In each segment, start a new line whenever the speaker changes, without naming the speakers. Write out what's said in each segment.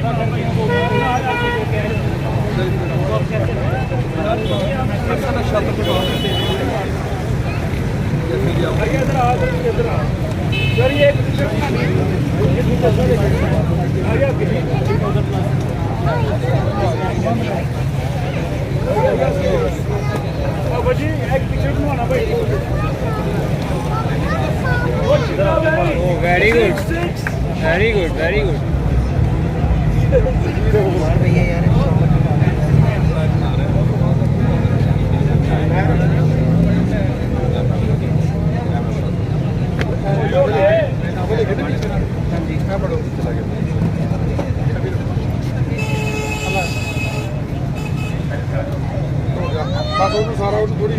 Very good very good very good.
सारा थोड़ी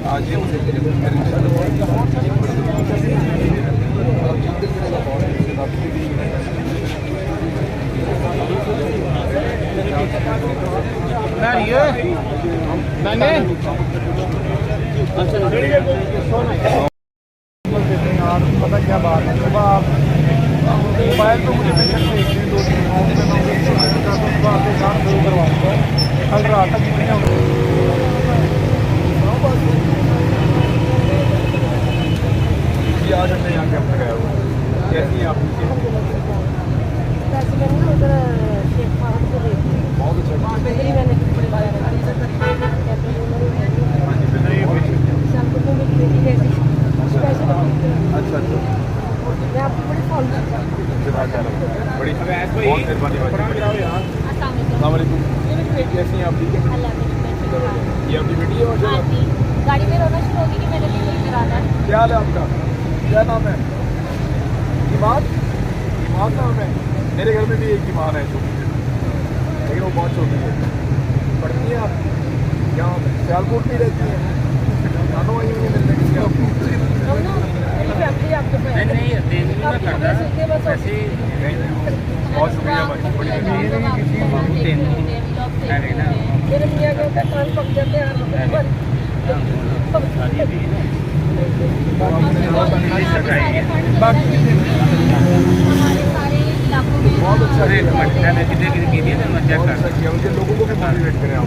आज मैंने पता क्या बात है। सुबह आप मोबाइल तो मुझे बेशक देखते हैं 2-3 गाँव में मैं सुबह आते काम शुरू करवाऊँगा। कल रात तक कितने आज हमने यहाँ कैंप लगाया हुआ। कैसी है आपकी बहुत अच्छा अच्छा अच्छा मैं आपकी बड़ी फॉलो बड़ी बहुत मेहरबानी। कैसी हैं आप? ठीक है। ये आपकी बेटी है?
गाड़ी में रोना शुरू होगी कि मैंने भी कोई कराना है।
क्या हाल है आपका? क्या नाम है? ईमान? ईमान नाम है। मेरे घर में भी एक ईमान है छोटी, लेकिन वो बहुत छोटी है। पढ़ती हैं आप? यहाँ सियालकोट में रहती हैं? नानो आई हुई है मिलने के लिए आपको? बहुत शुक्रिया भाई, बड़ी बहुत अच्छा किया। मुझे लोगों को भी मोटिवेट करें आप।